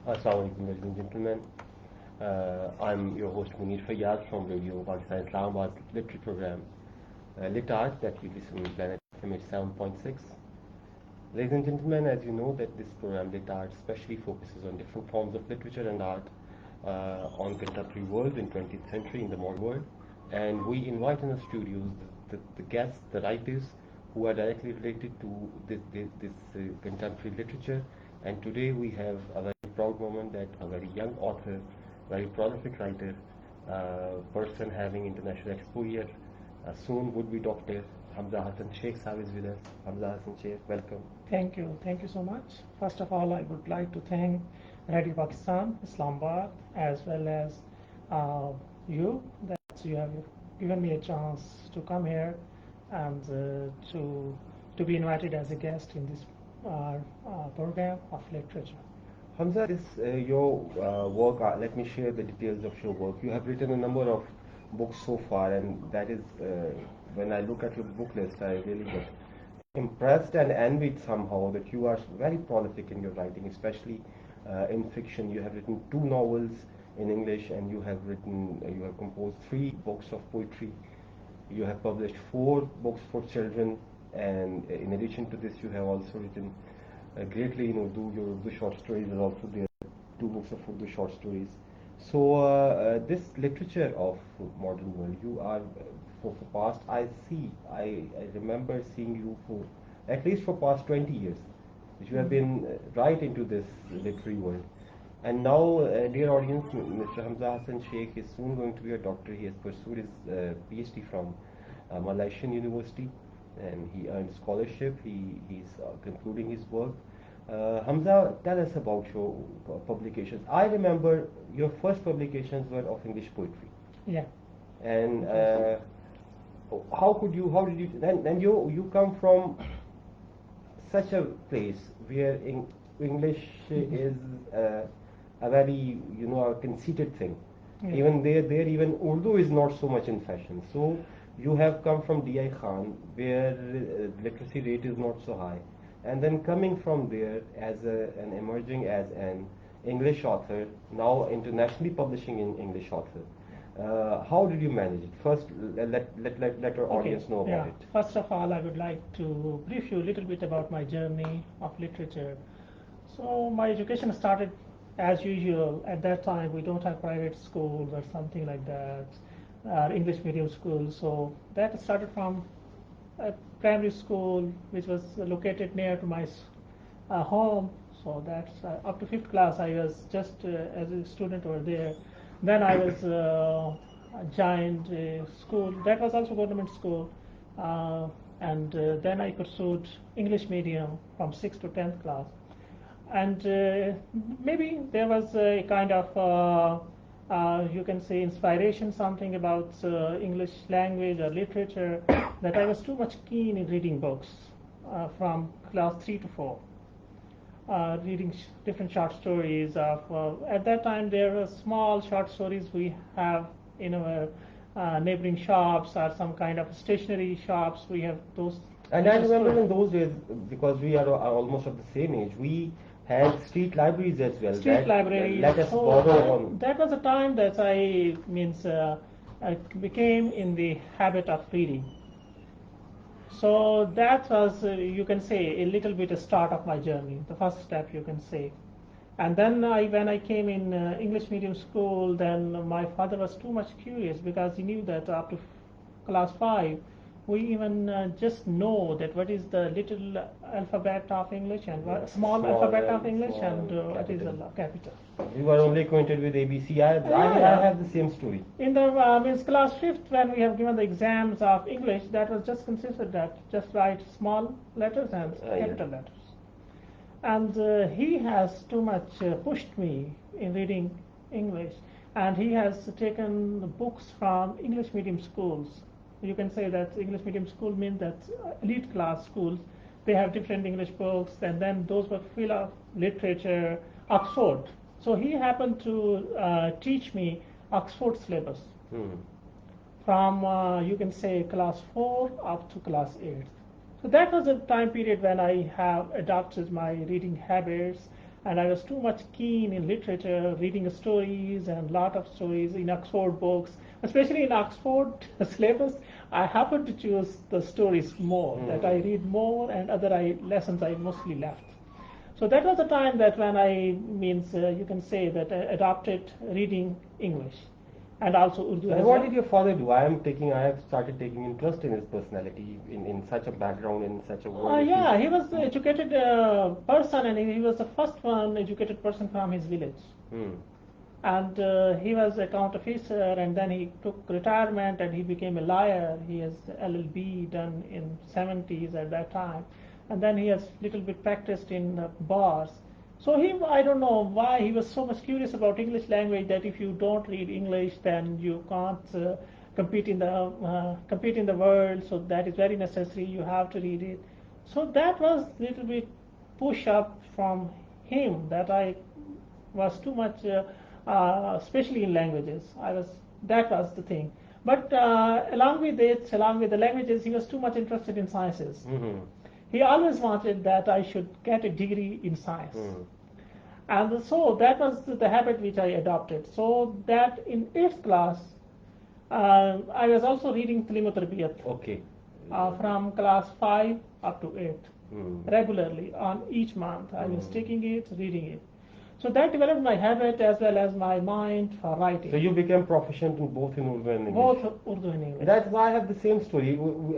Assalamu alaikum, ladies and gentlemen. I'm your host Munir Fayyaz from Radio Pakistan Islamabad Literary Program, LitArt, that we listen on Planet FM 7.6. Ladies and gentlemen, as you know that this program LitArt especially focuses on different forms of literature and art on contemporary world in 20th century in the modern world, and we invite in the studios the guests, the writers who are directly related to this contemporary literature. And today we have a very proud moment that a very young author, very prolific writer, person having international exposure, soon would be Dr. Hamza Hassan Sheikh Sahib is with us. Hamza Hassan Sheikh, welcome. Thank you so much. First of all, I would like to thank Radio Pakistan, Islamabad, as well as you, that you have given me a chance to come here and to be invited as a guest in this program of literature. Hamza, this your work. Let me share the details of your work. You have written a number of books so far, and that is when I look at your book list, I really get impressed and envied somehow that you are very prolific in your writing, especially in fiction. You have written 2 novels in English, and you have composed 3 books of poetry. You have published 4 books for children, and in addition to this, you have also written greatly in Urdu. Your Urdu short stories are also there. 2 books of Urdu short stories. So this literature of modern world, you are for past. I remember seeing you for at least for past 20 years. You have been right into this literary world. And now, dear audience, Mr. Hamza Hassan Sheikh is soon going to be a doctor. He has pursued his PhD from Malaysian University, and he earned scholarship. He's concluding his work. Hamza, tell us about your publications. I remember your first publications were of English poetry. Yeah. And how did you, and you come from such a place where English is a very, a conceited thing. Yeah. Even there even Urdu is not so much in fashion. So you have come from D.I. Khan, where literacy rate is not so high, and then coming from there as an emerging as an English author, now internationally publishing in English author. How did you manage it? First, let our audience know about it. First of all, I would like to brief you a little bit about my journey of literature. So my education started as usual. At that time, we don't have private schools or something like that, English medium school. So that started from a primary school, which was located near to my home. So that's up to 5th class. I was just as a student over there. Then I was joined a school that was also government school, and then I pursued English medium from 6th to 10th class. And maybe there was a kind of you can say inspiration, something about English language or literature, that I was too much keen in reading books from class 3 to 4. Reading different short stories of at that time there were small short stories we have in our neighboring shops or some kind of stationery shops. We have those. And I remember in those days, because we are almost of the same age, we had street libraries as well. Street libraries. Let us borrow on. That was a time that I became in the habit of reading. So that was, you can say, a little bit a start of my journey, the first step, you can say. And then when I came in English medium school, then my father was too much curious, because he knew that up to class 5, we even just know that what is the little alphabet of English and small alphabet of English and what is the capital. We were only acquainted with ABC. I have the same story. In the class 5th, when we have given the exams of English, that was just consisted that just write small letters and capital letters. And he has too much pushed me in reading English, and he has taken books from English medium schools. You can say that English medium school means that elite class schools, they have different English books, and then those were full of literature, Oxford. So he happened to teach me Oxford syllabus from, you can say, class 4 up to class 8. So that was a time period when I have adopted my reading habits, and I was too much keen in literature, reading stories and lot of stories in Oxford books, especially in Oxford syllabus. I happened to choose the stories more, that I read more, and other lessons I mostly left. So that was the time that when I means you can say that I adopted reading English and also Urdu And as what well. did your father do? I have started taking interest in his personality, in such a background, in such a world. Yeah, he was educated person, and he was the first one educated person from his village. Hmm. And he was account officer, and then he took retirement and he became a lawyer. He has LLB done in 70s at that time, and then he has little bit practiced in bars. So I don't know why he was so much curious about English language, that if you don't read English, then you can't compete in the world. So that is very necessary. You have to read it. So that was little bit push up from him, that I was too much, especially in languages. That was the thing. But along with the languages, he was too much interested in sciences. Mm-hmm. He always wanted that I should get a degree in science. Mm. And so that was the habit which I adopted. So that in 8th class, I was also reading Talimutarbiat Okay. from class 5 up to 8 Mm. regularly on each month. I was taking it, reading it. So that developed my habit as well as my mind for writing. So you became proficient in both in Urdu and English. Both Urdu and English. That's why I have the same story.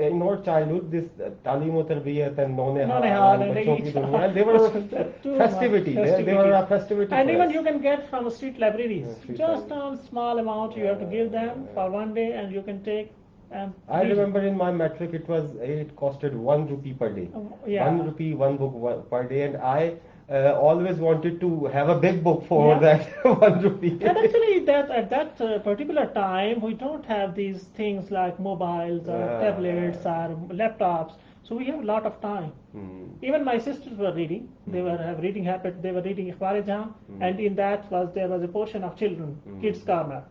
In our childhood, this Talim Tarbiyat and Nonehal Nonehal and and Bachon Ki each- Duniya, they were too festivity. much They were a festivity And for even us. you can get from street libraries. Yeah, street Just library. a small amount you have to give them for one day, and you can take and I read it. remember in my metric it costed 1 rupee per day. Yeah. 1 rupee, one book per day, and I always wanted to have a big book for Yeah. that 1 rupee. And actually, that at that particular time, we don't have these things like mobiles or tablets or laptops. So we have a lot of time. Hmm. Even my sisters were reading. They were have reading habit. They were reading Ikhbar-e-Jahan, and in that there was a portion of children, kids corner,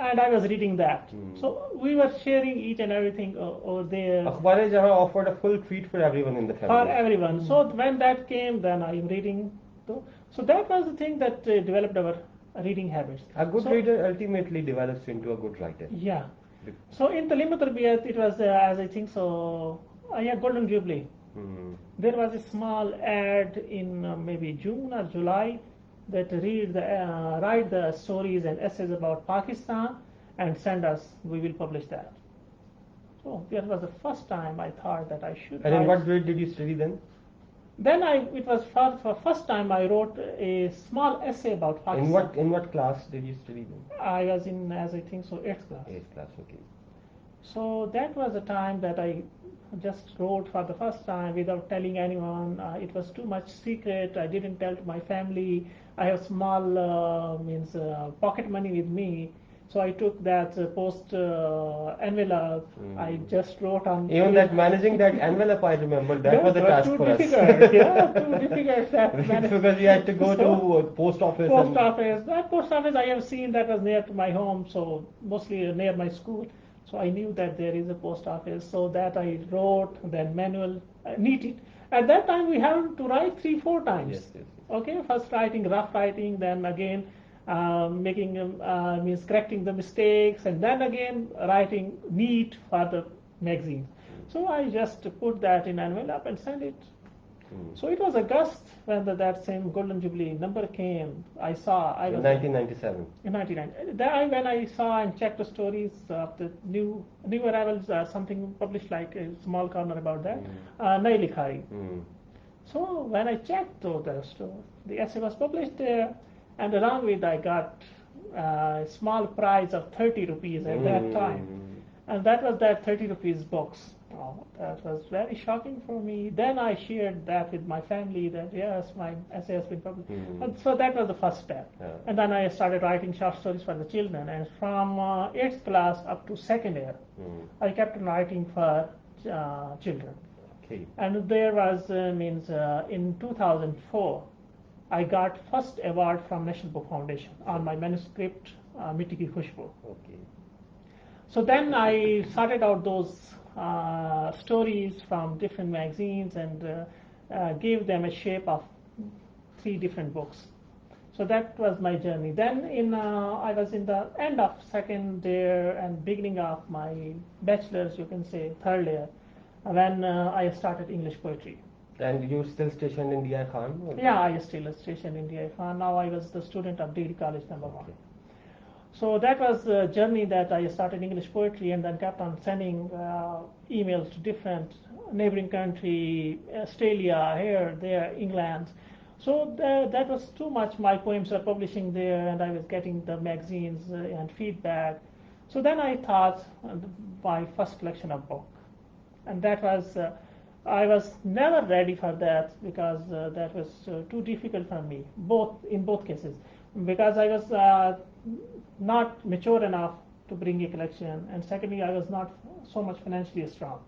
and I was reading that. So we were sharing each and everything over there Akhbar-e-Jahan offered a full treat for everyone in the for family. everyone. So when that came, then I am reading. So that was the thing that developed our reading habits. A good So- reader ultimately develops into a good writer. Yeah. So in Talimat Tarbiyat, it was as I think so. Yeah, Golden Jubilee. Hmm. There was a small ad in maybe June or July that write the stories and essays about Pakistan and send us. We will publish that. So that was the first time I thought that I should. And in write. what grade did you study then? Then it was for first time I wrote a small essay about Pakistan. In what class did you study then? I was in, as I think so, 8th class. 8th class, okay. So that was a time that I just wrote for the first time without telling anyone. It was too much secret. I didn't tell to my family. I have small pocket money with me. So I took that post envelope. I just wrote on. Even that managing that envelope, I remember that was a task too for us. difficult. Yeah, too difficult. Because we had to go to post office. Post office. That post office I have seen that was near to my home, so mostly near my school. So I knew that there is a post office. So that I wrote, then manual, neated. At that time we have to write 3-4 times. Yes. Okay, first writing, rough writing, then again making means correcting the mistakes, and then again writing neat for the magazine. So I just put that in envelope and sent it. So it was August when that same Golden Jubilee number came. I saw. I was In 1997. in 1999. When I saw and checked the stories of the new arrivals, something published like a small corner about that. Nahi likha hai. So when I checked the essay was published there, and along with I got a small prize of 30 rupees at that time, and that was that 30 rupees box. Oh, that was very shocking for me. Then I shared that with my family that yes, my essay has been published. And so that was the first step. Yeah. And then I started writing short stories for the children. And from 8th class up to second year, I kept writing for children. Okay. And there was in 2004, I got first award from National Book Foundation on my manuscript Mitti Ki Khushbu. Okay. So then I sorted out those stories from different magazines and gave them a shape of 3 different books. So that was my journey. Then I was in the end of second year and beginning of my bachelor's, you can say third year, when I started English poetry. And you're still stationed in DI Khan? Yeah, I still stationed in DI Khan. Now I was the student of Degree College number 1. So that was a journey that I started English poetry and then kept on sending emails to different neighboring country, Australia, here, there, England. So that was too much. My poems were publishing there and I was getting the magazines and feedback. So then I thought my first collection of book. And that was, I was never ready for that because that was too difficult for me, in both cases. Because I was not mature enough to bring a collection, and secondly, I was not so much financially strong.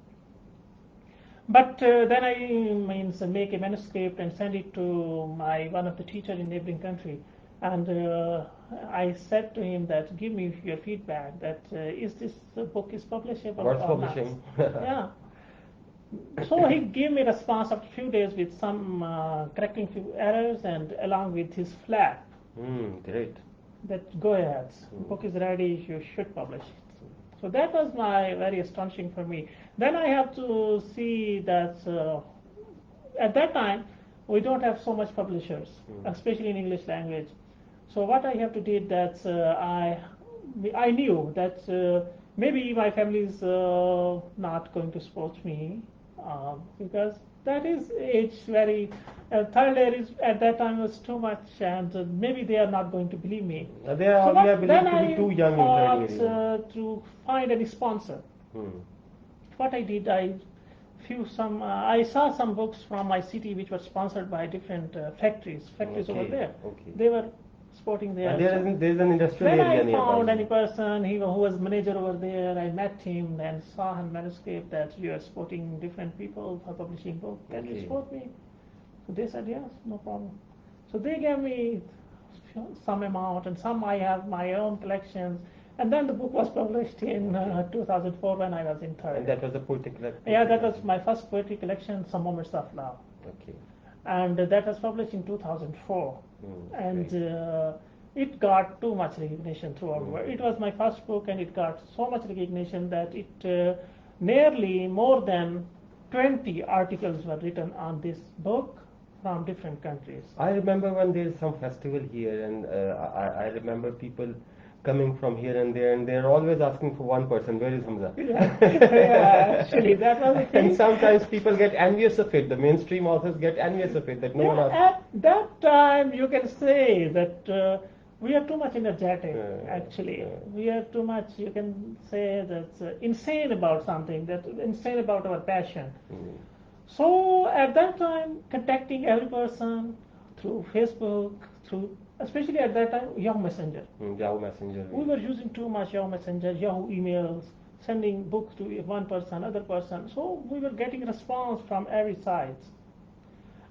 But then I make a manuscript and send it to one of the teachers in neighboring country, and I said to him that give me your feedback. That is this book is publishable What's or publishing? not? Yeah. So he gave me a response after a few days with some correcting few errors and along with his flag. Great. That go ahead, book is ready, you should publish it. So that was very astonishing for me. Then I have to see that at that time we don't have so much publishers, especially in English language. So what I have to do that I knew that maybe my family is not going to support me because that is age very third year is at that time was too much, and maybe they are not going to believe me. They are believed to be too young in third year. To find any sponsor. What I did, I saw some books from my city which were sponsored by different factories over there. They were supporting there. There is an industrial area nearby. When I found any person who was manager over there, I met him and saw his manuscript that you are supporting different people for publishing book. Can you support me? So they said yes, no problem. So they gave me some amount, and some I have my own collections. And then the book was published in 2004 when I was in third. And that was a poetry collection? Yeah, that was my first poetry collection, Some Moments of Love. Okay. And that was published in 2004. And it got too much recognition throughout the world. It was my first book and it got so much recognition that it nearly more than 20 articles were written on this book from different countries. I remember when there is some festival here, and I remember people coming from here and there, and they're always asking for one person, where is Hamza? Yeah, actually, that was the thing. And sometimes people get envious of it, the mainstream authors get envious of it, that no one asks. At that time, you can say that we are too much energetic, actually. We are too much, you can say that insane about something, that insane about our passion. So at that time, contacting every person through Facebook, especially at that time, Yahoo Messenger. Yahoo Messenger. We were using too much Yahoo Messenger, Yahoo emails, sending books to one person, other person. So we were getting response from every side.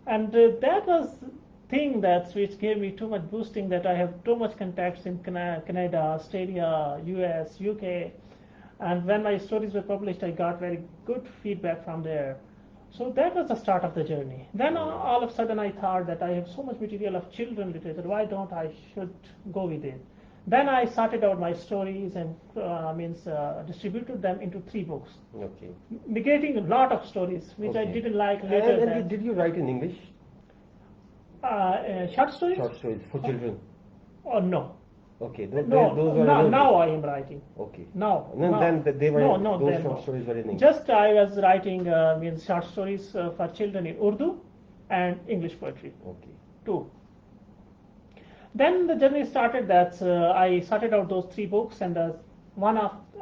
And that was thing which gave me too much boosting, that I have too much contacts in Canada, Australia, US, UK. And when my stories were published, I got very good feedback from there. So that was the start of the journey. Then all of a sudden I thought that I have so much material of children literature, why don't I should go with it? Then I sorted out my stories and distributed them into 3 books. Okay. Negating a lot of stories which I didn't like later. And did you write in English? Short stories? Short stories for children? Oh, no. Okay, those were now I am writing. Okay. Now. Then they were those short stories were in English. Just I was writing short stories for children in Urdu and English poetry. Okay. 2. Then the journey started that I started out those 3 books, and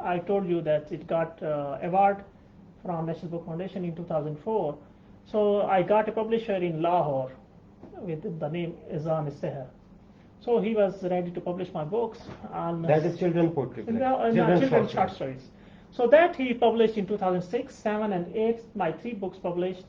I told you that it got award from National Book Foundation in 2004. So I got a publisher in Lahore with the name Izan Seher. So he was ready to publish my books on that is children poetry. Children short stories. So that he published in 2006, 7 and 8, my 3 books published,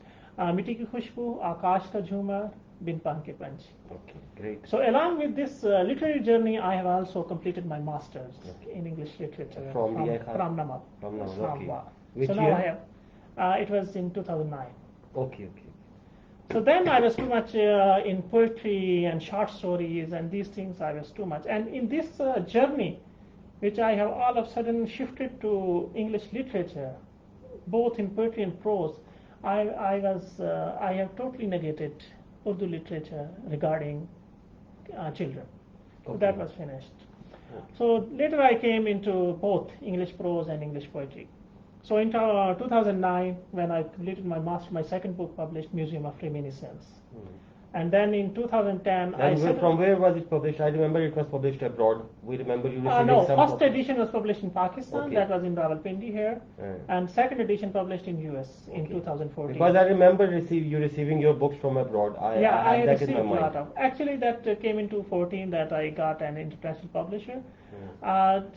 Miti Ki Khushboo, Akash Ka Jhumar, Bin Pan Ke Panch. Okay, great. So along with this literary journey, I have also completed my master's in English literature from Namab. Okay. So now I have, it was in 2009. Okay. So then I was too much in poetry and short stories and these things. I was too much. And in this journey, which I have all of a sudden shifted to English literature, both in poetry and prose, I have totally negated Urdu literature regarding children. So that was finished. So later I came into both English prose and English poetry. So in 2009, when I completed my master, my second book published, Museum of Reminiscence. And then in 2010, And from where was it published? I remember it was published abroad. We remember you receiving no, some first copies. edition was published in Pakistan. Okay. That was in Rawalpindi here. And second edition published in US in 2014. Because I remember you receiving your books from abroad. I had that in my mind. A lot of. Actually, that came in 2014 that I got an international publisher.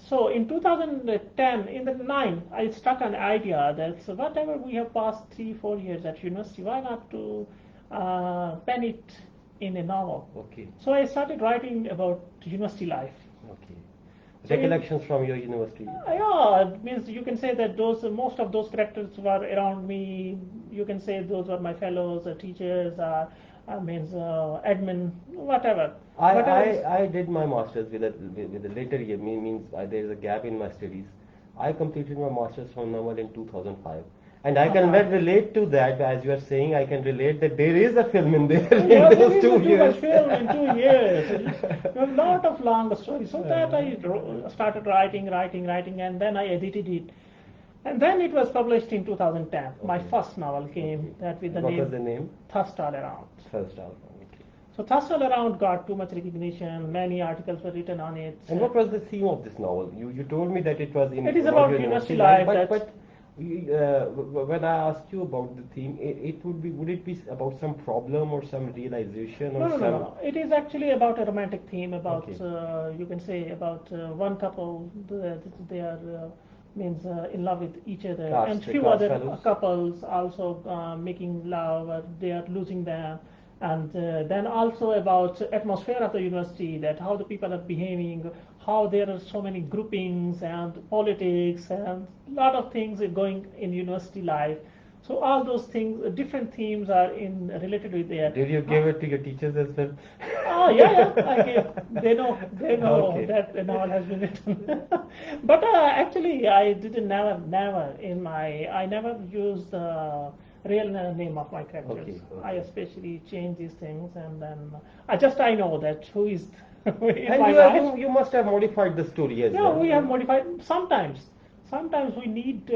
So in 2010, in the 9, I struck an idea that whatever we have passed 3-4 years at university, why not to pen it in a novel? Okay. So I started writing about university life. Okay. Recollections from your university. Yeah, it means you can say that most of those characters were around me. You can say those were my fellows, teachers, admin, whatever. I did my masters with a later year. Means there is a gap in my studies. I completed my masters from novel in 2005. And I can relate to that, as you are saying. I can relate that there is a film in there in those 2 years. Film in 2 years. A lot of long stories. So that I started writing, and then I edited it. And then it was published in 2010. My first novel came that with the name. What was the name? Thirst All Around. Thirst All Around. So Thirst All Around got too much recognition. Many articles were written on it. And what was the theme of this novel? You told me that it was in. It is about university life. But when I asked you about the theme, would it be about some problem or some realization or No. It is actually about a romantic theme. About you can say about one couple. They are in love with each other, and few other couples also making love. They are losing them. And then also about atmosphere of the university, that how the people are behaving, how there are so many groupings and politics and a lot of things going in university life. So all those things, different themes are related with there. Did you give it to your teachers as well? Oh yeah, I gave. They know that the novel has been written. But actually, I didn't never I never used the real name of my characters. Okay. I especially change these things, and then I know that who is. And you must have modified the story as well. Yeah, we have modified. Sometimes we need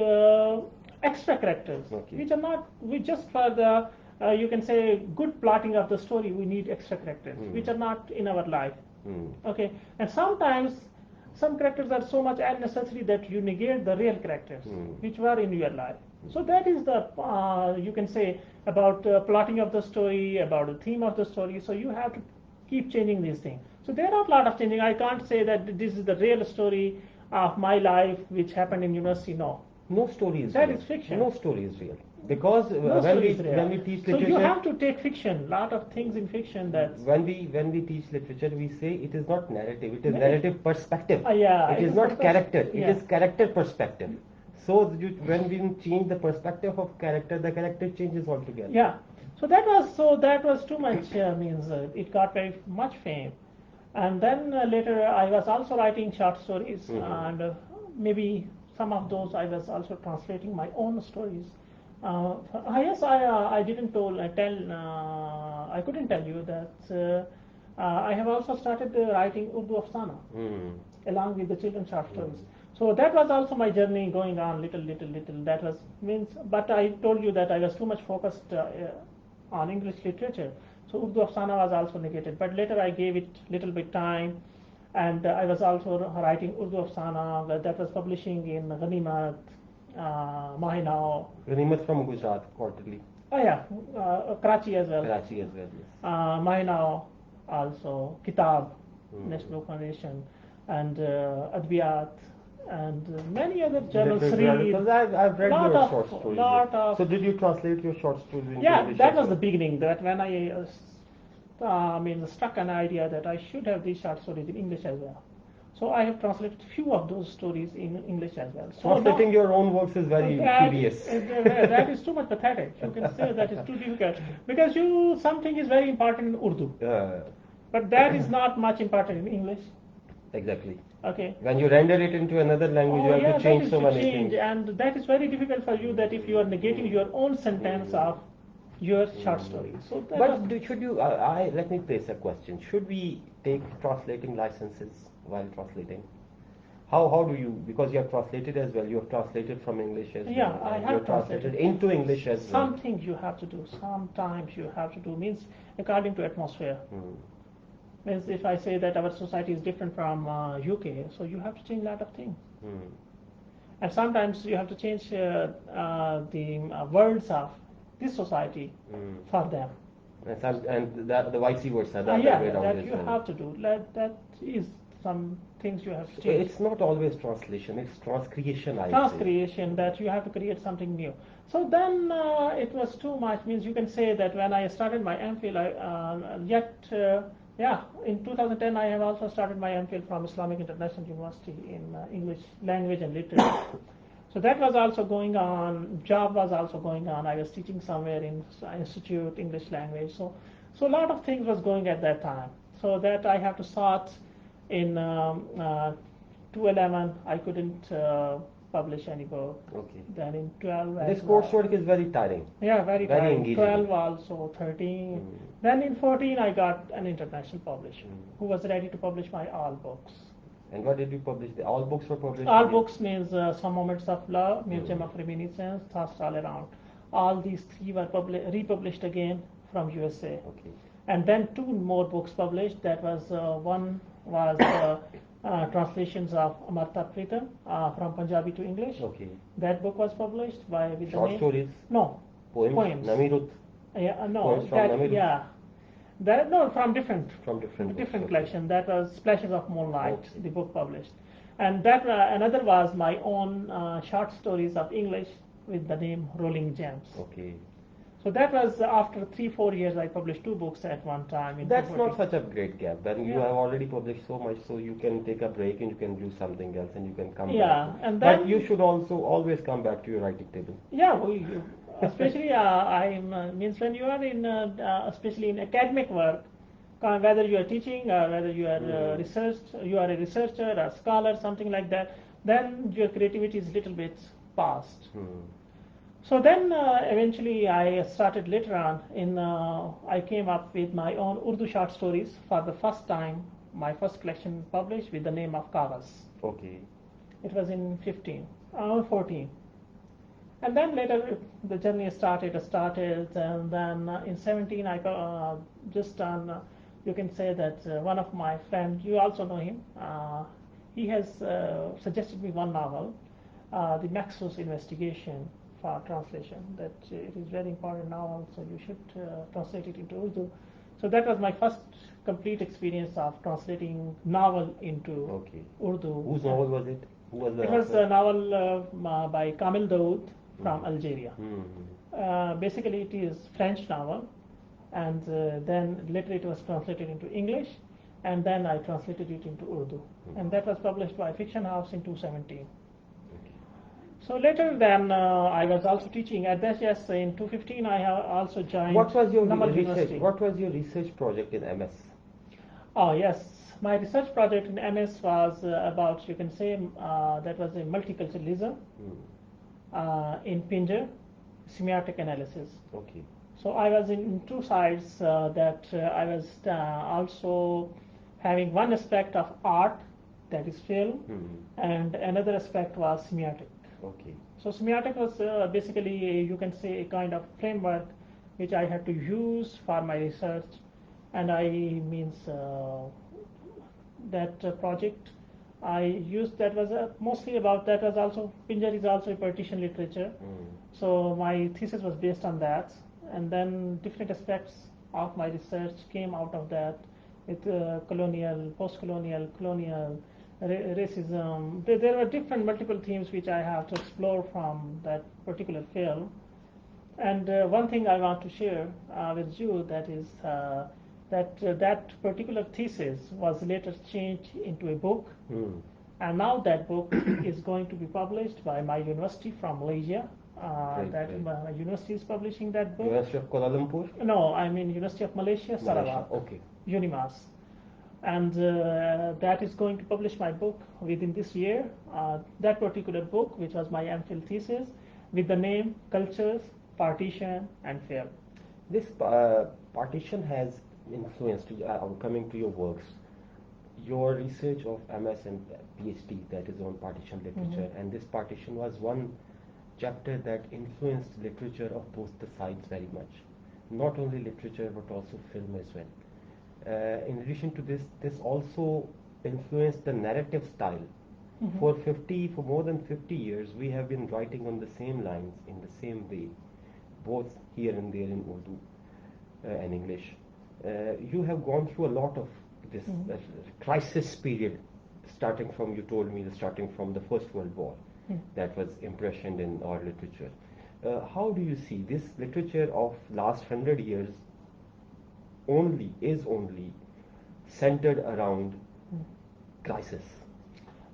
extra characters, which are not. We just for the you can say good plotting of the story. We need extra characters, which are not in our life. Okay, and sometimes some characters are so much unnecessary that you negate the real characters, which were in your life. So that is the you can say about plotting of the story, about the theme of the story. So you have to keep changing these things. So there are a lot of changing. I can't say that this is the real story of my life which happened in university. No story is real. That is fiction. No story is real. Because when we teach literature, so you have to take fiction. Lot of things in fiction that when we teach literature, we say it is not narrative. It is narrative perspective. It is not character. It is character perspective. So when we change the perspective of character, the character changes altogether. Yeah. So that was too much. It got very much fame, and then later I was also writing short stories, and maybe some of those I was also translating my own stories. Yes, I didn't tell. I couldn't tell you that I have also started writing Urdu Afsana along with the children's short stories. So that was also my journey going on little. That was but I told you that I was too much focused on English literature. So Urdu Afsana was also negated. But later I gave it little bit time, and I was also writing Urdu Afsana that was publishing in Ganimat, Mahinao. Ganimat from Gujarat quarterly. Oh yeah, Karachi as well. Karachi as well, yes. Mahinao also, Kitab, National Foundation, and Adbiyat, and many other journals. Because I've read your short stories. So did you translate your short stories into English? That was the beginning. That when I struck an idea that I should have these short stories in English as well. So I have translated few of those stories in English as well. So Translating your own works is very tedious. That is too much pathetic. You can say that is too difficult because something is very important in Urdu, but that is not much important in English. Exactly. Okay. When you render it into another language, you have to change so many things. And that is very difficult for you. That if you are negating your own sentence of your short story. So but should you? Let me place a question. Should we take translating licenses while translating? How do you? Because you have translated as well. You have translated from English as well. Yeah, I have you have translated into English as well. Some things you have to do. Sometimes you have to do. Means according to atmosphere. Means if I say that our society is different from UK, so you have to change a lot of things. And sometimes you have to change the words of this society for them. And the vice versa. That you have to do. That is some things you have to change. It's not always translation, it's transcreation. Transcreation, that you have to create something new. So then it was too much. Means you can say that when I started my MPhil, in 2010 I have also started my MPhil from Islamic International University in English language and literature. So that was also going on, job was also going on. I was teaching somewhere in institute, English language. So a lot of things was going at that time. So that I have to start in 2011, I couldn't publish any book. Okay. Then in 12. This coursework is very tiring. Yeah, very tiring. Engaging. 12 also, 13. Then in 14, I got an international publisher who was ready to publish my all books. And what did you publish? All books were published? All books means Some Moments of Love, Museum of Reminiscence, Thoughts All Around. All these three were republished again from USA. Okay. And then two more books published. That was one was translations of Amarta Pritam from Punjabi to English. Okay. That book was published with short the name. Stories? No. Poems. Namirut. Yeah, no. Poems from Namirut. Yeah. From different collection. That was Splashes of Moonlight, the book published, and that another was my own short stories of English with the name Rolling Gems. Okay. So that was after 3-4 years. I published two books at one time. That's not such a great gap. Then you have already published so much, so you can take a break and you can do something else and you can come back. Yeah, and then, but you should also always come back to your writing table. Yeah, especially means when you are in especially in academic work, whether you are teaching or whether you are you are a researcher, a scholar, something like that, then your creativity is a little bit past. So then eventually I started later on I came up with my own Urdu short stories for the first time. My first collection published with the name of Kagaz. Okay. It was in 14. And then later the journey started, and then in 17 I just on, you can say that one of my friends, you also know him, he has suggested me one novel, The Maxus Investigation, for translation, that it is very important now, so you should translate it into Urdu. So that was my first complete experience of translating novel into Urdu. Whose novel was it? Who was the It was a novel by Kamil Daoud from Algeria. Basically it is French novel, and then later it was translated into English, and then I translated it into Urdu, and that was published by Fiction House in 2017. So later then I was also teaching at that. Yes, in 2015 I have also joined. What was your research? What was your research project in MS? Oh yes, my research project in MS was about, you can say, that was a multiculturalism in Pinjar, semiotic analysis. Okay. So I was in two sides. That I was also having one aspect of art, that is film, and another aspect was semiotic. Okay. So semiotic was basically, you can say, a kind of framework which I had to use for my research, and that project I used, that was mostly about, that was also, Pinjar is also a partition literature, so my thesis was based on that, and then different aspects of my research came out of that, with colonial, post-colonial, colonial, racism. There were different multiple themes which I have to explore from that particular film. And one thing I want to share with you, that is that particular thesis was later changed into a book, Hmm. and now that book is going to be published by my university from Malaysia. Great, That great. my university is publishing that book. University of Kuala Lumpur? No, I mean University of Malaysia, Malaysia. Sarawak, Okay. Unimas. And that is going to publish my book within this year. That particular book, which was my MPhil thesis, with the name Cultures, Partition, and Film. This partition has influenced, coming to your works, your research of MS and PhD, that is on partition literature, and this partition was one chapter that influenced literature of both the sides very much. Not only literature but also film as well. In addition to this, this also influenced the narrative style. For more than 50 years, we have been writing on the same lines in the same way, both here and there in Urdu and English. You have gone through a lot of this crisis period, starting from, you told me, starting from the First World War, that was impressioned in our literature. How do you see this literature of last 100 years is only centered around crisis?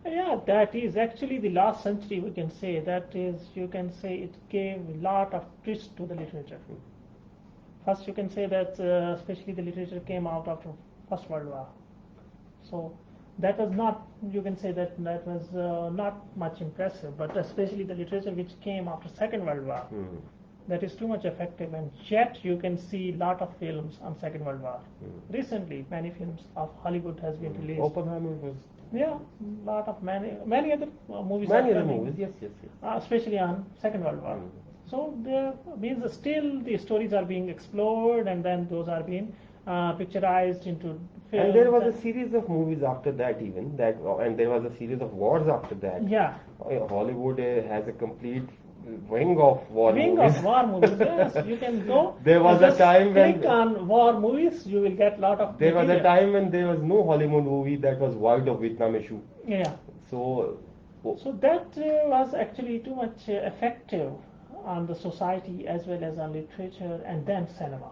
Yeah, that is actually the last century, we can say. That is, you can say it gave a lot of twist to the literature. First, you can say that especially the literature came out after First World War. So that was not, you can say that was not much impressive, but especially the literature which came after Second World War. That is too much effective, and yet you can see a lot of films on Second World War. Recently, many films of Hollywood has been released. Oppenheimer was... Yeah, lot of many other movies. Many other movies, yes. Especially on Second World War. So there means still the stories are being explored, and then those are being picturized into films. And there was a series of movies after that, even that, and there was a series of wars after that. Yeah. Hollywood has a complete wing of war movies. Wing of war movies, yes. You can go. There was a time when click on war movies, you will get a lot of. There was a time when there was no Hollywood movie that was void of Vietnam issue. Yeah. So that was actually too much effective on the society as well as on literature and then cinema.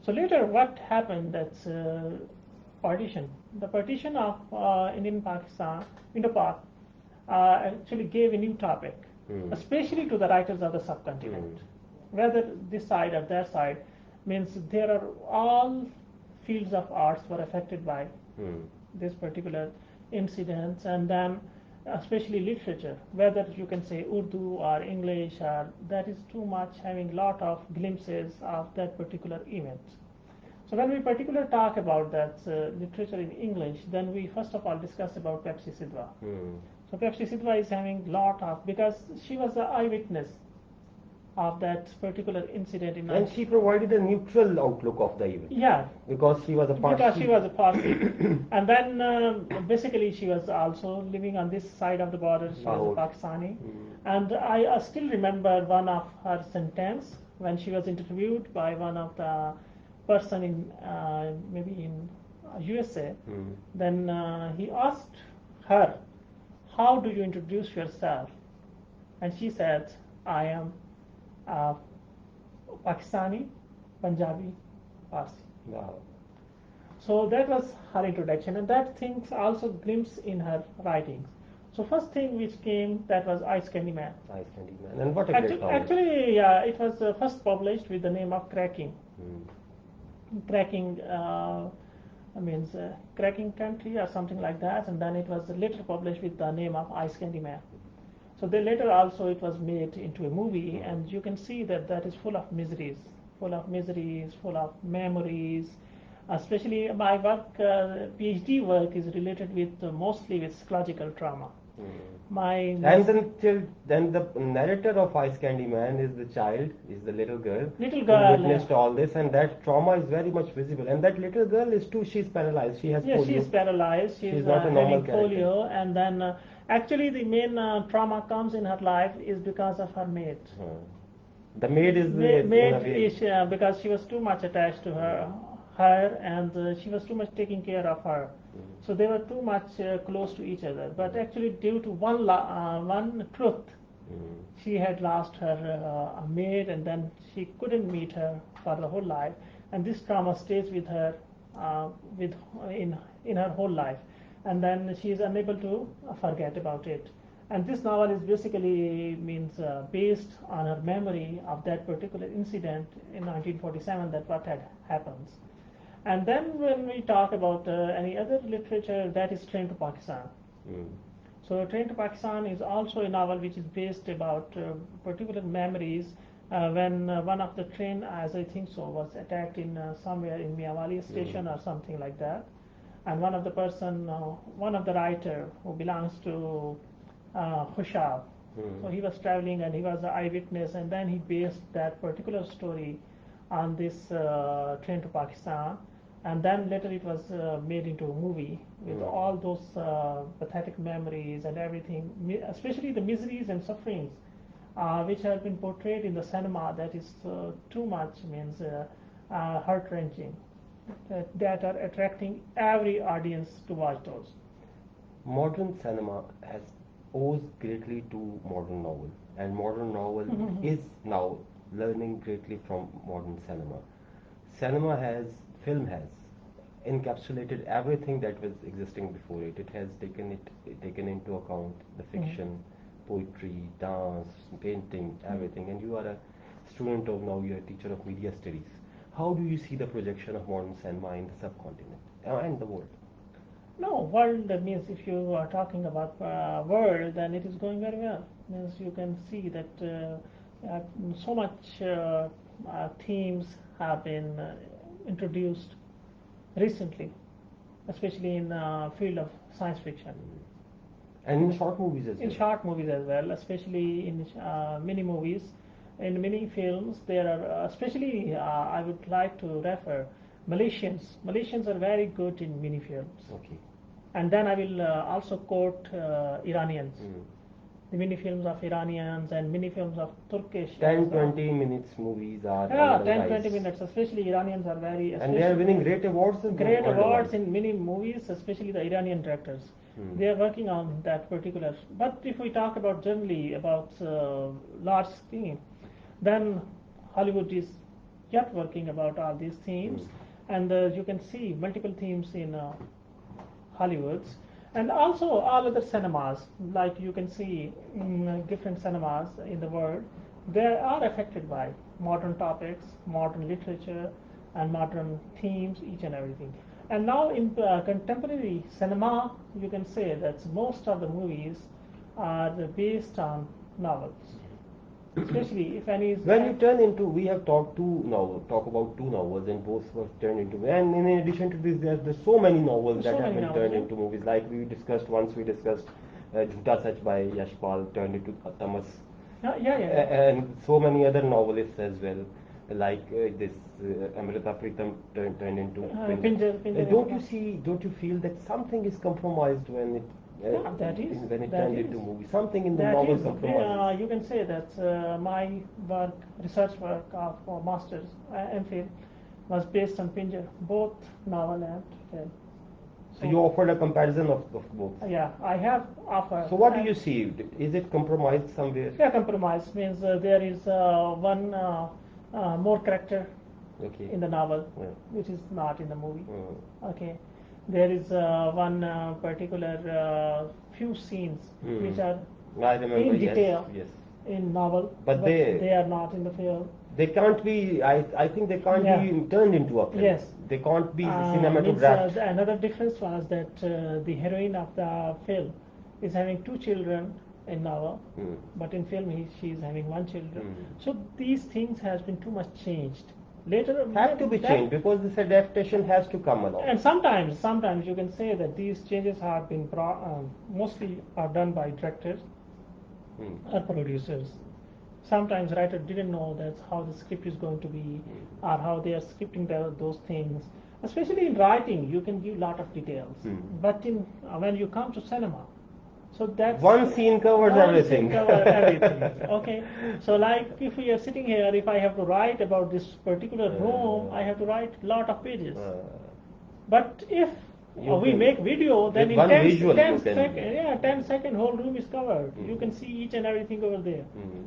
So later, what happened? That's partition. The partition of Indian Pakistan, Indo-Pak, actually gave a new topic, especially to the writers of the subcontinent. Whether this side or that side, means there are all fields of arts were affected by this particular incidents, and then especially literature, whether you can say Urdu or English, or that is too much having lot of glimpses of that particular event. So when we particularly talk about that literature in English, then we first of all discuss about Pepsi Sidhwa. So Pepsi Sidhwa is having lot of, because she was the eyewitness of that particular incident in. And she provided a neutral outlook of the event. Yeah. Because she was a Parsi. Because she was a Parsi. And then basically she was also living on this side of the border. She was a Pakistani. And I still remember one of her sentence when she was interviewed by one of the person in maybe in USA. Then he asked her, how do you introduce yourself? And she said, I am Pakistani, Punjabi, Parsi. Wow. So that was her introduction, and that things also glimpse in her writings. So first thing which came, that was Ice Candy Man. Ice Candy Man. And what a great novel. Actually, yeah, it was first published with the name of Cracking. Cracking means Cracking Country or something like that, and then it was later published with the name of Ice Candy Man. So then later also it was made into a movie, and you can see that that is full of miseries, full of memories. Especially my work, PhD work, is related with mostly with psychological trauma. And then the narrator of Ice Candy Man is the child, is the little girl who witnessed all this, and that trauma is very much visible. And that little girl is too, she's paralyzed. She has polio. Yes, she's paralyzed. She's not a normal having polio, and then actually the main trauma comes in her life is because of her maid. The maid is because she was too much attached to her, and she was too much taking care of her. So they were too much close to each other. But actually, due to one truth, she had lost her maid, and then she couldn't meet her for the whole life. and this trauma stays with her, with in in her whole life, and then she is unable to forget about it. And this novel is basically means based on her memory of that particular incident in 1947, that what had happened. And then when we talk about any other literature, that is Train to Pakistan. Mm. So Train to Pakistan is also a novel which is based about particular memories when one of the train, as I think so, was attacked in somewhere in Miawali station or something like that. And one of the person, one of the writer who belongs to Khushab, so he was traveling and he was the eyewitness, and then he based that particular story on this Train to Pakistan, and then later it was made into a movie with all those pathetic memories and everything, especially the miseries and sufferings which have been portrayed in the cinema. That is too much, means heart wrenching, that are attracting every audience to watch those. Modern cinema has owes greatly to modern novel, and modern novel is now learning greatly from modern cinema. Cinema has, film has encapsulated everything that was existing before it. It has taken into account the fiction, poetry, dance, painting, everything. And you are a student of now, you are a teacher of media studies. How do you see the projection of modern cinema in the subcontinent and the world? No, world means if you are talking about world, then it is going very well. Means you can see that so much themes have been introduced recently, especially in field of science fiction. And in short movies as well. In short movies as well, especially in mini movies, in many films, there are especially I would like to refer Malaysians. Malaysians are very good in mini films. Okay. And then I will also quote Iranians. The mini films of Iranians and mini films of Turkish. 10-20 minutes movies are yeah, on the 10-20 rise. minutes. Especially Iranians are very. And they are winning great awards. Great awards in many movies, especially the Iranian directors. They are working on that particular. But if we talk about generally about large screen, then Hollywood is yet working about all these themes, and you can see multiple themes in Hollywoods, and also all other cinemas. Like you can see different cinemas in the world, they are affected by modern topics, modern literature, and modern themes, each and everything. And now in contemporary cinema, you can say that most of the movies are based on novels. Especially if any is when you turn into, we have talk about two novels, and both were turned into, and in addition to this, there's so many novels that have been turned into movies. Like we discussed Jhuta Sach by Yashpal turned into Tamas. And so many other novelists as well, like this Amrita Pritam turned into Pinjar. Don't you feel that something is compromised when it turned into movie? Something in the novel compromised. You can say that my research work of master's MPhil was based on Pinjar, both novel and film. So you offered a comparison of both. Yeah, I have offered. So what do you see? Is it compromised somewhere? Yeah, compromise means there is one more character in the novel, which is not in the movie. Okay, there is one particular few scenes which are in detail in novel, but they are not in the film. They can't be. I think they can't be turned into a film. Yes, they can't be cinematographed. Another difference was that the heroine of the film is having two children in novel, but in film she is having one child. So these things has been too much changed. Later have to be changed because this adaptation has to come along. And sometimes you can say that these changes have been mostly are done by directors or producers. Sometimes writer didn't know that's how the script is going to be, or how they are scripting those things. Especially in writing, you can give a lot of details. But in when you come to cinema, so that's one scene covers everything. Okay, so like if we are sitting here, if I have to write about this particular room, I have to write a lot of pages. But if You we can, make video, then with in one visual you 10 can. second, yeah, 10 second whole room is covered. You can see each and everything over there.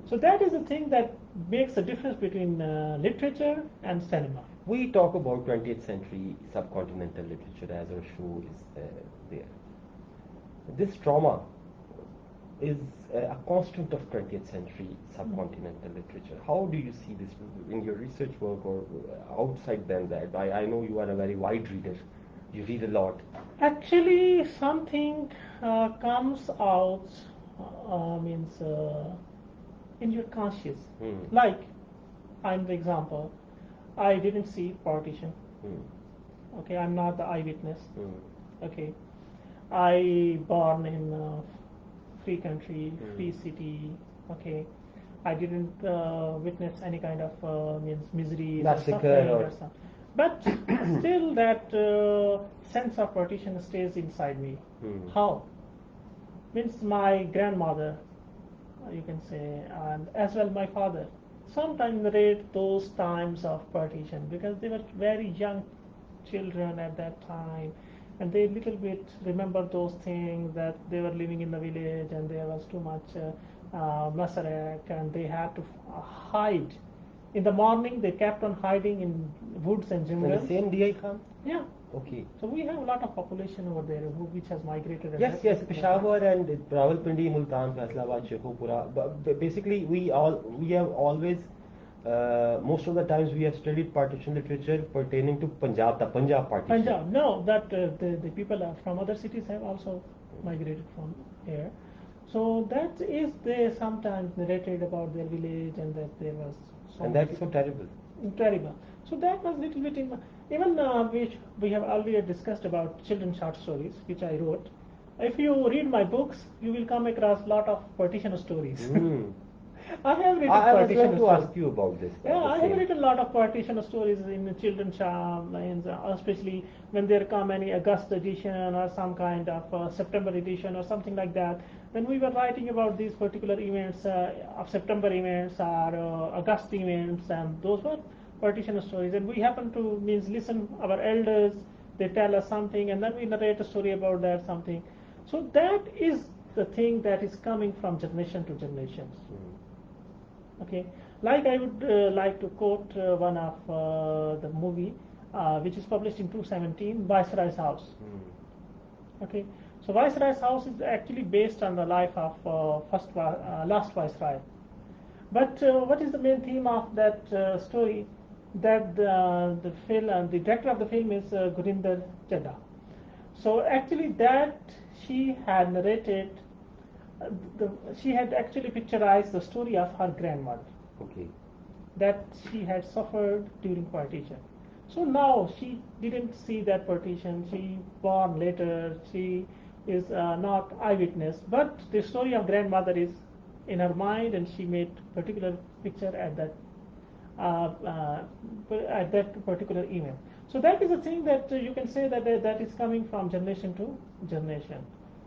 So that is the thing that makes the difference between literature and cinema. We talk about 20th century subcontinental literature as our show is there. This trauma is a constant of 20th century subcontinental literature. How do you see this in your research work or outside than that? I know you are a very wide reader. You read a lot. Actually, something comes out, means in your conscious. Like, I'm the example. I didn't see partition. Okay, I'm not the eyewitness. Okay, I born in a free country, free city. Okay, I didn't witness any kind of means misery or suffering or something. But still, that sense of partition stays inside me. How? Means my grandmother, you can say, and as well my father, sometimes narrate those times of partition because they were very young children at that time, and they little bit remember those things that they were living in the village and there was too much masarek and they had to hide. In the morning, they kept on hiding in woods and jungles. In the same DI Khan? Yeah. Okay. So we have a lot of population over there which has migrated. Yes, Peshawar and Rawalpindi, Multan, Islamabad, Sheikhupura. Basically, we have always, most of the times we have studied partition literature pertaining to Punjab, the Punjab partition. Punjab, no, that the people from other cities have also migrated from here. So that is they sometimes narrated about their village and that there was. And that's so terrible. Terrible. So that was little bit in even which we have already discussed about children's short stories, which I wrote. If you read my books, you will come across a lot of partition stories. I have written I was partition going to stories. ask you about this. Yeah, I have written a lot of partition stories in children's lines, especially when there come any August edition or some kind of September edition or something like that. When we were writing about these particular events of September events or August events, and those were partition stories. And we happen to listen our elders, they tell us something, and then we narrate a story about that something. So that is the thing that is coming from generation to generations. Okay, like I would like to quote one of the movie which is published in 2017, Viceroy's House. Okay, so Viceroy's House is actually based on the life of last Viceroy. But what is the main theme of that story? That the film, the director of the film is Gurinder Chadha. So actually, that she had narrated. She had actually picturized the story of her grandmother. Okay. That she had suffered during partition. So now she didn't see that partition. She born later. She is not eyewitness. But the story of grandmother is in her mind, and she made particular picture at that particular event. So that is a thing that you can say that that is coming from generation to generation.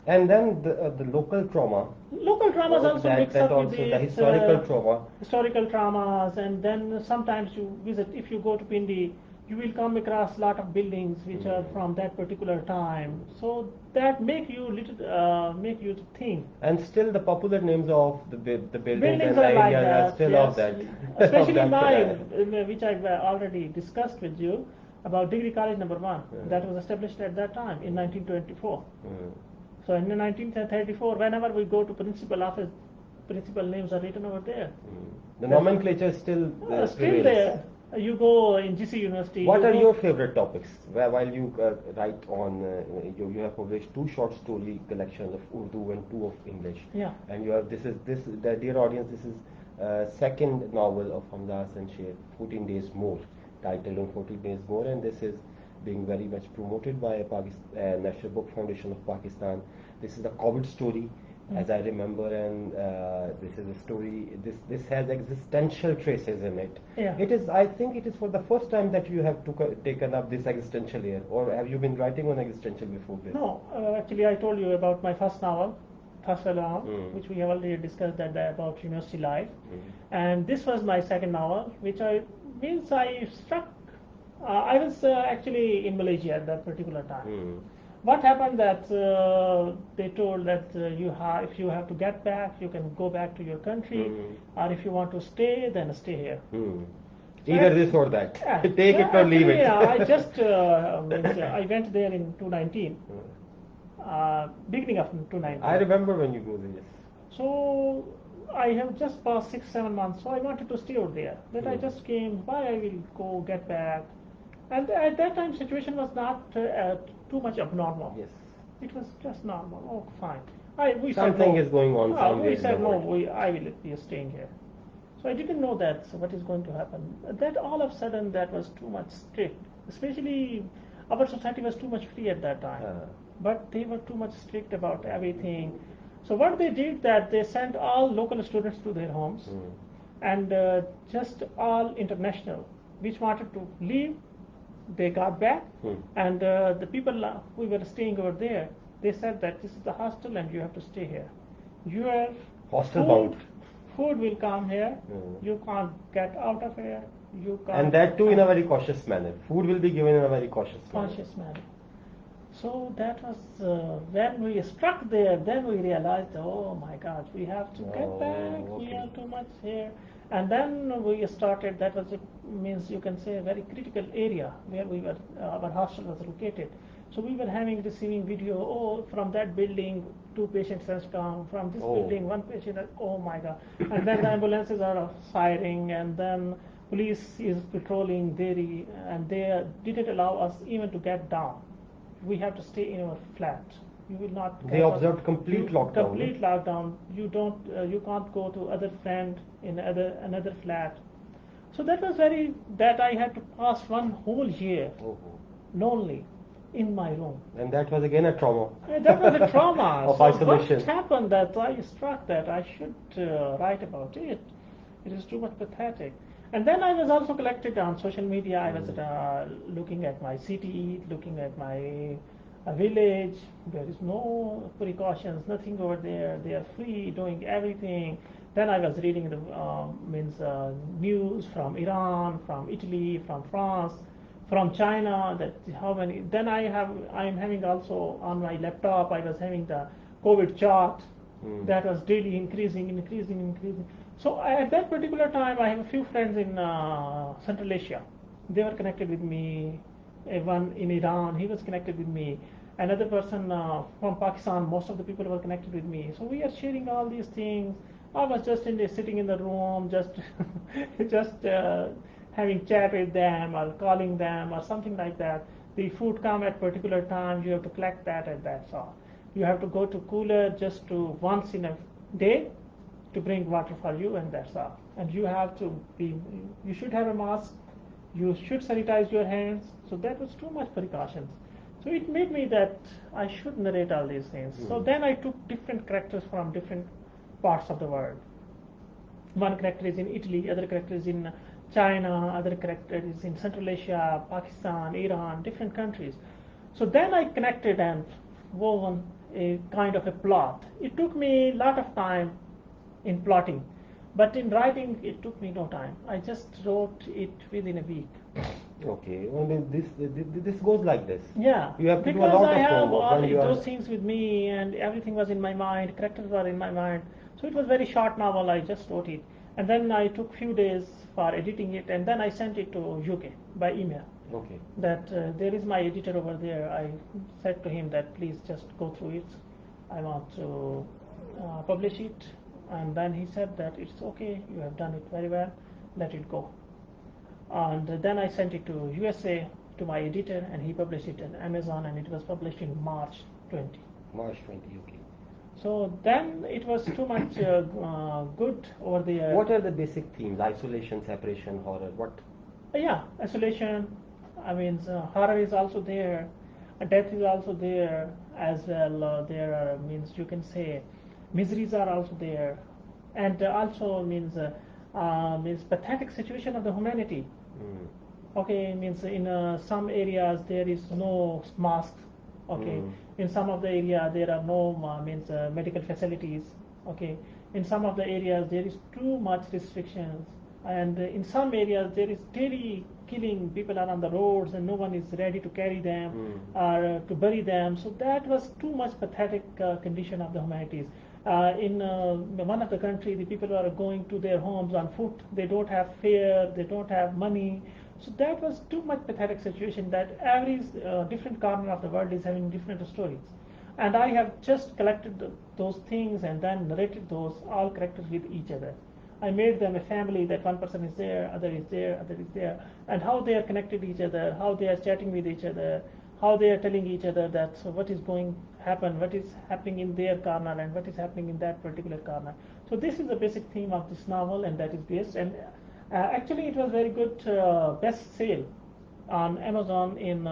And then the local trauma. Local traumas also mix up with the historical trauma. Historical traumas, and then sometimes you visit. If you go to Pindi, you will come across a lot of buildings which are from that particular time. So that make you think. And still, the popular names of the buildings and the are like areas that, are still yes. of that. Especially of that, mine, which I've already discussed with you about Degree College Number 1. That was established at that time in 1924. So in 1934, whenever we go to principal office, principal names are written over there. The nomenclature still still there. You go in GC University. What are your favorite topics? While you write on, you have published 2 short story collections of Urdu and 2 of English. Yeah. And you have the dear audience, this is second novel of Hamza Hassan Sheikh, 14 Days More, titled on 14 Days More, and this is being very much promoted by National Book Foundation of Pakistan. This is the COVID story, as I remember, and this is a story. This has existential traces in it. Yeah. It is. I think it is for the first time that you have taken up this existential here, or have you been writing on existential before this? No, actually, I told you about my first novel, which we have already discussed that about university life, and this was my second novel, which I struck. I was actually in Malaysia at that particular time. what happened that they told that if you have to get back, you can go back to your country, or if you want to stay, then stay here. So Either this or that. yeah, Take so it or leave actually, it. I just I went there in 2019, beginning of 2019. I remember when you go there. So I have just passed 6 7 months, so I wanted to stay over there. But I just came. Why I will go get back? And at that time, situation was not too much abnormal. Yes. It was just normal. Oh, fine. We Something said no. is going on somewhere We in the said no. world. I will be staying here. So I didn't know that what is going to happen. That all of a sudden that was too much strict. Especially our society was too much free at that time. But they were too much strict about everything. So what they did that they sent all local students to their homes, and just all international which wanted to leave, they got back, and the people who were staying over there, they said that this is the hostel and you have to stay here. Your Hostel bound. food will come here. You can't get out of here. You can't. And that too in a very cautious manner. Food will be given in a very cautious manner. So that was when we struck there. Then we realized, oh my God, we have to get back. Okay. We are too much here. And then we started. That was means you can say a very critical area where we were. Our hostel was located. So we were receiving video. Oh, from that building, 2 patients has come. From this building, 1 patient. Oh my God! And then the ambulances are firing, and then police is patrolling there, and they didn't allow us even to get down. We have to stay in our flat. You will not. They observed complete lockdown. Complete lockdown. You don't. You can't go to other friend in another flat. So that was very. That I had to pass one whole year lonely in my room. And that was again a trauma. That was a trauma. Of so isolation. What happened that I struck that I should write about it. It is too much pathetic. And then I was also collected on social media. I was looking at my city, looking at my village. There is no precautions, nothing over there. They are free, doing everything. Then I was reading the news from Iran, from Italy, from France, from China. That how many? Then I am having also on my laptop. I was having the COVID chart that was daily increasing. So at that particular time, I have a few friends in Central Asia. They were connected with me. One in Iran, he was connected with me. Another person from Pakistan, most of the people were connected with me. So we are sharing all these things. I was just sitting in the room, just having chat with them or calling them or something like that. The food come at particular time. You have to collect that, and that's all. You have to go to cooler just to once in a day to bring water for you, and that's all. And you have to you should have a mask, you should sanitize your hands. So that was too much precautions. So it made me that I should narrate all these things. So then I took different characters from different parts of the world. One character is in Italy, other character is in China, other character is in Central Asia, Pakistan, Iran, different countries. So then I connected and woven a kind of a plot. It took me a lot of time in plotting, but in writing it took me no time. I just wrote it within a week. Okay, well, this goes like this. Yeah, you have to because do a lot I of have homework all when you those are... things with me, and everything was in my mind. Characters were in my mind. So it was very short novel. I just wrote it, and then I took few days for editing it, and then I sent it to UK by email. Okay. That there is my editor over there. I said to him that please just go through it. I want to publish it, and then he said that it's okay. You have done it very well. Let it go. And then I sent it to USA to my editor, and he published it on Amazon, and it was published in March 20. March 20, okay. So then it was too much good over there. What are the basic themes? Isolation, separation, horror, what? Yeah, isolation. I mean, horror is also there. Death is also there as well. There are means you can say miseries are also there, and also means pathetic situation of the humanity. Okay, means in some areas there is no masks. Okay, in some of the area there are no medical facilities. Okay, in some of the areas there is too much restrictions, and in some areas there is daily killing. People are on the roads and no one is ready to carry them Mm. or to bury them. So that was too much pathetic condition of the humanities. In one of the country, the people are going to their homes on foot. They don't have fare. They don't have money. So that was too much pathetic situation that every different corner of the world is having different stories. And I have just collected those things and then narrated those all connected with each other. I made them a family that one person is there, other is there, other is there, and how they are connected each other, how they are chatting with each other, how they are telling each other that so what is going happen, what is happening in their corner and what is happening in that particular corner. So this is the basic theme of this novel, and that is based. And actually, it was very good best sale on Amazon in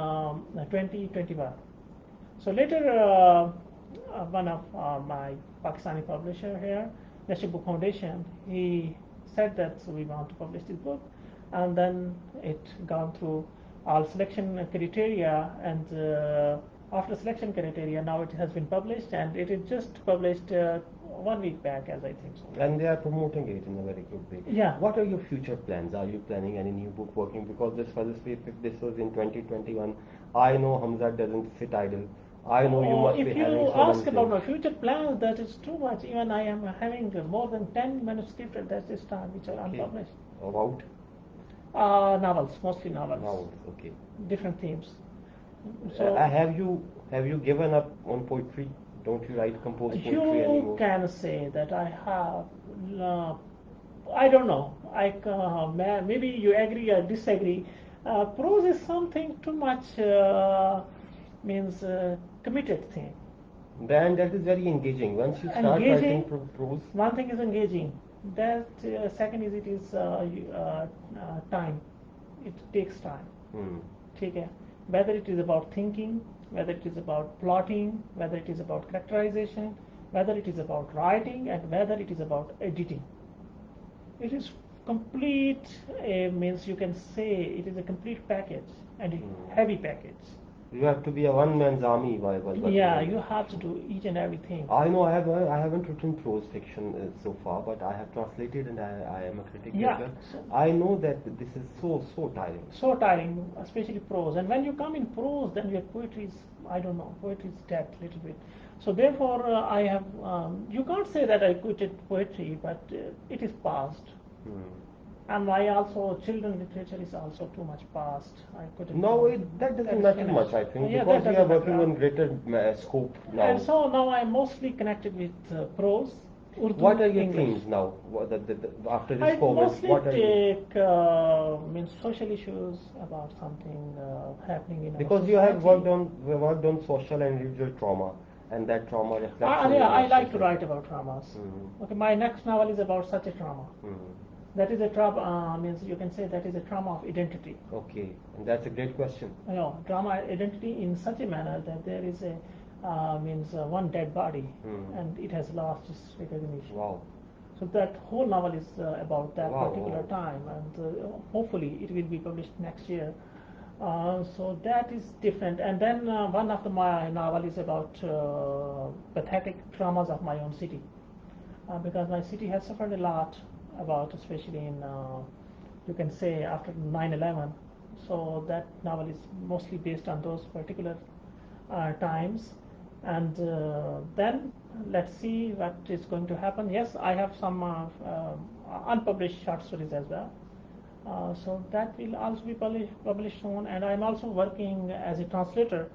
2021. So later, one of my Pakistani publisher here, National Book Foundation, he said that so we want to publish this book, and then it gone through all selection criteria, and after selection criteria, now it has been published, and it is just published 1 week back, as I think so. And they are promoting it in a very good way. Yeah. What are your future plans? Are you planning any new book working? Because this was in 2021. I know Hamza doesn't sit idle. I know you must be If having you so many ask about my things. future plans, that is too much. Even I am having more than 10 manuscripts at this time, which are Okay. unpublished. About Novels, mostly novels, novels. Okay. different themes. So Have you given up on poetry? Don't you write compose poetry you anymore? can say that I have. I don't know. Maybe you agree or disagree. Prose is something too much means committed thing. Then that is very engaging. Once you start writing Engaging. prose, One thing is engaging. That second is it is time. It takes time. hmm, ठीक है. Whether it is about thinking, whether it is about plotting, whether it is about characterization, whether it is about writing, and whether it is about editing. It is complete, means you can say it is a complete package and a heavy package. you have to be a one-man's army while Yeah, working. you have to do each and everything. I know I haven't written prose fiction so far, but I have translated and I am a critic Yeah. as well. So, I know that this is so tiring. so tiring, especially prose. And when you come in prose, then your poetry is, I don't know, poetry is dead a little bit. So therefore, I have, you can't say that I quitted poetry, but it is past. Hmm. And my also children literature is also too much past. I couldn't. No, that That doesn't is matter finished. much, I think, Yeah, because that we are doesn't working matter. on greater scope now. And so now I'm mostly connected with prose, Urdu, What are your English. themes now? After I this COVID, mostly what are you? take means social issues about something happening in our Because you society. have worked on social and individual trauma, and that trauma reflects in Yeah, your I like to society. write about traumas. Mhm. Okay, my next novel is about such a trauma. Mhm. That is a trauma, means you can say that is a trauma of identity. Okay, and that's a great question. Trauma identity in such a manner that there is a means one dead body and it has lost its recognition. Wow. So that whole novel is about that Wow, particular wow. time, and hopefully it will be published next year. So that is different. And then one of my novel is about pathetic traumas of my own city, because my city has suffered a lot about, especially in you can say after 9/11. So that novel is mostly based on those particular times. And then let's see what is going to happen. Yes, I have some unpublished short stories as well. So that will also be published soon. And I'm also working as a translator.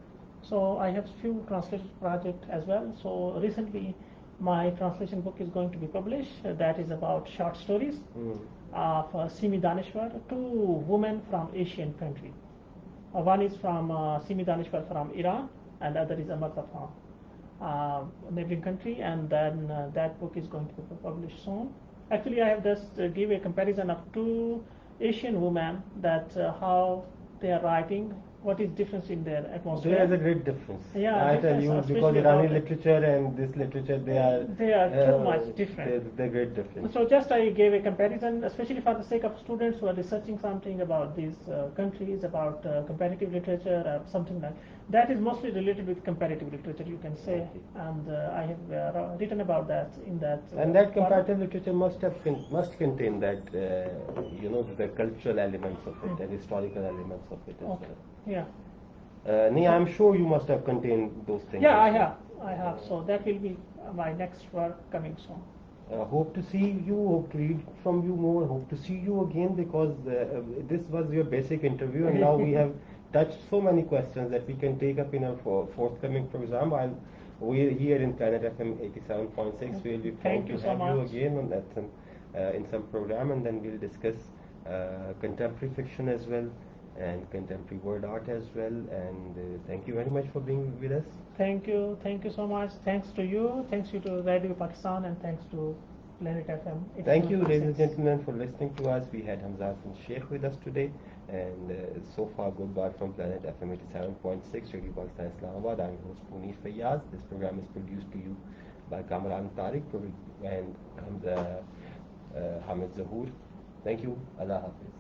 So I have few translation projects as well. So recently my translation book is going to be published. That is about short stories of Simi Danishwar, two women from Asian country. One is from Simi Danishwar from Iran, and the other is Amarta from neighboring country. And then that book is going to be published soon. Actually, I have just give a comparison of two Asian women, that how they are writing, what is difference in their atmosphere. There is a great difference. Yeah, I tell difference, you, because especially Irani about literature and this literature, they are too much different. They're great difference. So just I gave a comparison, especially for the sake of students who are researching something about these countries, about comparative literature or something like. That is mostly related with comparative literature, you can say, Okay. and I have written about that in that. And that format. comparative literature must contain that the cultural elements of it and historical elements of it as Okay. well. Yeah. Nee, I'm sure you must have contained those things. Yeah, as I well. have. I have. So that will be my next work coming soon. Hope to see you, hope to read from you more, hope to see you again because this was your basic interview and now we have touched so many questions that we can take up in a forthcoming program. We're here in Planet FM 87.6. We'll be proud Thank to you so have you much. again in some program and then we'll discuss contemporary fiction as well and contemporary word art as well. And thank you very much for being with us. Thank you. Thank you so much. Thanks to you. Thanks you to Radio Pakistan and thanks to Planet FM. Thank you, ladies and 87.6. gentlemen, for listening to us. We had Hamza Hassan Sheikh with us today, and so far, goodbye from Planet FM 87.6, Radio Pakistan, Islamabad. I'm your host, Punir Fayyaz. This program is produced to you by Kamran Tariq and Hamid Zahoor. Thank you. Allah Hafiz.